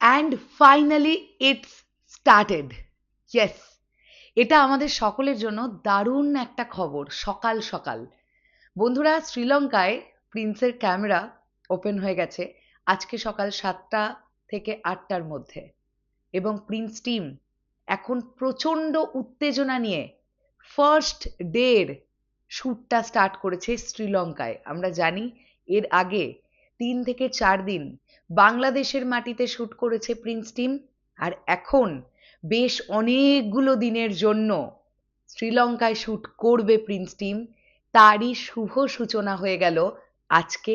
And finally it's started. Yes, এটা আমাদের সকলের জন্য দারুণ একটা খবর। সকাল সকাল বন্ধুরা, শ্রীলঙ্কায় প্রিন্সের ক্যামেরা ওপেন হয়ে গেছে আজকে সকাল 7টা থেকে 8টার মধ্যে, এবং প্রিন্স টিম এখন প্রচণ্ড উত্তেজনা নিয়ে ফার্স্ট ডের শ্যুটটা স্টার্ট করেছে শ্রীলঙ্কায়। আমরা জানি এর আগে 3 থেকে 4 দিন বাংলাদেশের মাটিতে শ্যুট করেছে প্রিন্স টিম, আর এখন বেশ অনেকগুলো দিনের জন্য শ্রীলঙ্কায় শ্যুট করবে প্রিন্স টিম। তারই শুভ সূচনা হয়ে গেল আজকে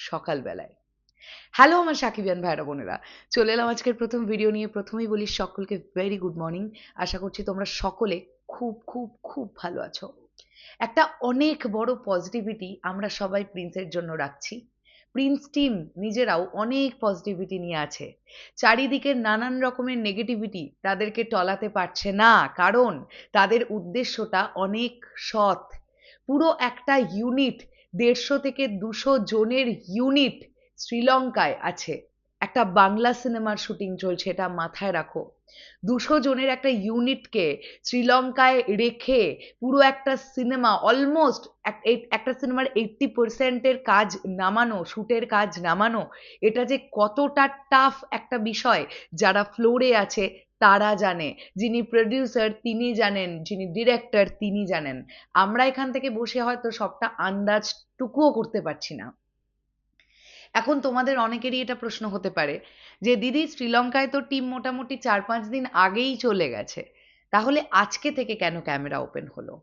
সকালবেলায়। হ্যালো আমার সাকিবিয়ান ভাইরা বোনেরা, চলে এলাম আজকের প্রথম ভিডিও নিয়ে। প্রথমেই বলি সকলকে ভেরি গুড মর্নিং। আশা করছি তোমরা সকলে খুব খুব খুব ভালো আছো। একটা অনেক বড় পজিটিভিটি আমরা সবাই প্রিন্সের জন্য রাখছি। প্রিন্স টিম নিজেরাও অনেক পজিটিভিটি নিয়ে আছে। চারিদিকের নানান রকমের নেগেটিভিটি তাদেরকে টলাতে পারছে না, কারণ তাদের উদ্দেশ্যটা অনেক সৎ। পুরো একটা ইউনিট, 150 থেকে 200 জনের ইউনিট শ্রীলঙ্কায় আছে। একটা বাংলা সিনেমার শুটিং চলছে, এটা মাথায় রাখো। 200 জনের একটা ইউনিটকে শ্রীলঙ্কায় রেখে পুরো একটা সিনেমা, অলমোস্ট একটা সিনেমার 80% কাজ নামানো, শুটের কাজ নামানো, এটা যে কতটা টাফ একটা বিষয় যারা ফ্লোরে আছে তারা জানে। যিনি প্রডিউসার তিনি জানেন, যিনি ডিরেক্টর তিনি জানেন। আমরা এখান থেকে বসে হয়তো সবটা আন্দাজটুকুও করতে পারছি না। এখন তোমাদের অনেকেরই এটা প্রশ্ন হতে পারে যে দিদি, শ্রীলঙ্কায় তো টিম মোটামুটি 4-5 দিন আগেই চলে গেছে, তাহলে আজকে থেকে কেন ক্যামেরা ওপেন হলো?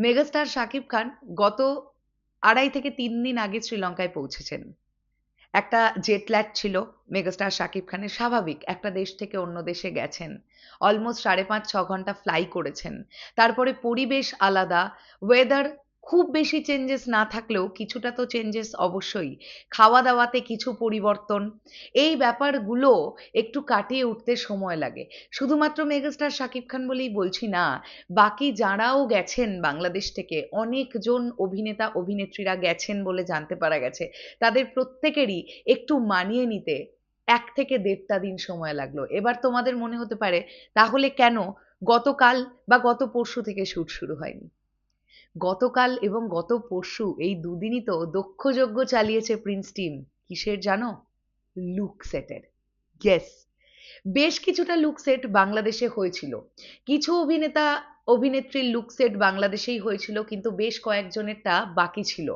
মেগাস্টার শাকিব খান গত 2.5 থেকে 3 দিন আগে শ্রীলঙ্কায় পৌঁছেছেন। একটা জেট ল্যাগ ছিল মেগাস্টার শাকিব খানের, স্বাভাবিক, একটা দেশ থেকে অন্য দেশে গেছেন, অলমোস্ট 5.5-6 ঘন্টা ফ্লাই করেছেন। তারপরে পরিবেশ আলাদা, ওয়েদার খুব বেশি চেঞ্জেস না থাকলেও কিছুটা তো চেঞ্জেস অবশ্যই, খাওয়া দাওয়াতে কিছু পরিবর্তন, এই ব্যাপারগুলো একটু কাটিয়ে উঠতে সময় লাগে। শুধুমাত্র মেগাস্টার শাকিব খান বলেই বলছি না, বাকি যারাও গেছেন বাংলাদেশ থেকে, অনেকজন অভিনেতা অভিনেত্রীরা গেছেন বলে জানতে পারা গেছে, তাদের প্রত্যেকেরই একটু মানিয়ে নিতে 1 থেকে 1.5টা দিন সময় লাগলো। এবার তোমাদের মনে হতে পারে তাহলে কেন গতকাল বা গত পরশু থেকে শ্যুট শুরু হয়নি? গতকাল এবং গত পরশু এই দুদিনই তো দক্ষযজ্ঞ চালিয়েছে প্রিন্স টিম। কিসের জানো? লুক সেটের। ইয়েস, বেশ কিছুটা লুক সেট বাংলাদেশে হয়েছিল, কিছু অভিনেতা অভিনেত্রীর লুক সেট বাংলাদেশেই হয়েছিল, কিন্তু বেশ কয়েকজনেরটা বাকি ছিল।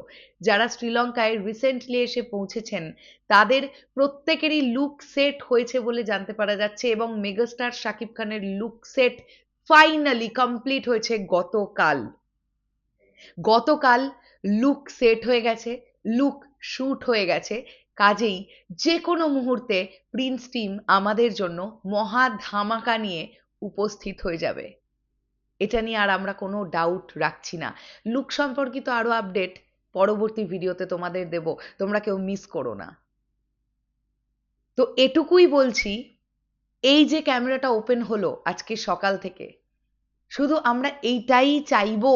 যারা শ্রীলঙ্কায় রিসেন্টলি এসে পৌঁছেছেন তাদের প্রত্যেকেরই লুক সেট হয়েছে বলে জানতে পারা যাচ্ছে, এবং মেগাস্টার শাকিব খানের লুক সেট ফাইনালি কমপ্লিট হয়েছে গতকাল। গতকাল লুক সেট হয়ে গেছে, লুক শুট হয়ে গেছে। কাজেই যে কোনো মুহূর্তে প্রিন্স টিম আমাদের জন্য মহা ধামাকা নিয়ে উপস্থিত হয়ে যাবে, এটা নিয়ে আর আমরা কোনো ডাউট রাখছি না। লুক সম্পর্কিত আরো আপডেট পরবর্তী ভিডিওতে তোমাদের দেব, তোমরা কেউ মিস করো না। তো এটুকুই বলছি, এই যে ক্যামেরাটা ওপেন হলো আজকে সকাল থেকে, শুধু আমরা এইটাই চাইবো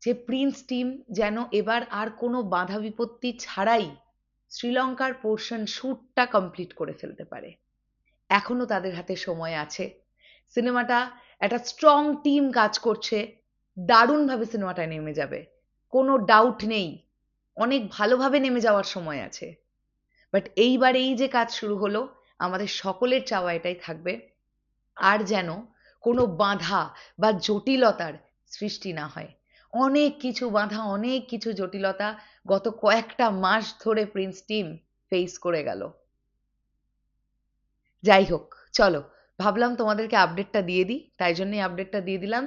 যে প্রিন্স টিম যেন এবার আর কোনো বাধা বিপত্তি ছাড়াই শ্রীলঙ্কার পোর্শন শ্যুটটা কমপ্লিট করে ফেলতে পারে। এখনো তাদের হাতে সময় আছে। সিনেমাটা, একটা স্ট্রং টিম কাজ করছে, দারুণভাবে সিনেমাটা নেমে যাবে, কোনো ডাউট নেই, অনেক ভালোভাবে নেমে যাওয়ার সময় আছে। বাট এইবার এই যে কাজ শুরু হলো, আমাদের সকলের চাওয়া এটাই থাকবে আর যেন কোনো বাধা বা জটিলতার সৃষ্টি না হয়। অনেক কিছু বাধা, অনেক কিছু জটিলতা গত কয়েকটা মাস ধরে প্রিন্স টিম ফেস করে গেল। যাই হোক, চলো, ভাবলাম তোমাদেরকে আপডেটটা দিয়ে দিই, তাই জন্যই আপডেটটা দিয়ে দিলাম।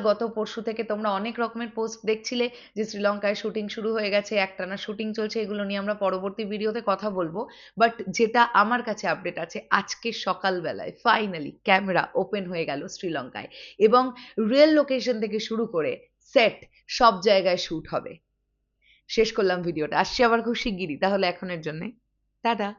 গত পরশু থেকে তোমরা অনেক রকমের পোস্ট দেখছিলে যে শ্রীলঙ্কায় শুটিং শুরু হয়ে গেছে, একটানা শুটিং চলছে, এগুলো নিয়ে আমরা পরবর্তী ভিডিওতে কথা বলবো। বাট যেটা আমার কাছে আপডেট আছে, আজকে সকালবেলায় ফাইনালি ক্যামেরা ওপেন হয়ে গেল শ্রীলঙ্কায়, এবং রিয়েল লোকেশন থেকে শুরু করে সেট সব জায়গায় শুট হবে। শেষ করলাম ভিডিওটা, আসছি আবার খুব শিগগিরই। তাহলে এখনের জন্য টাটা।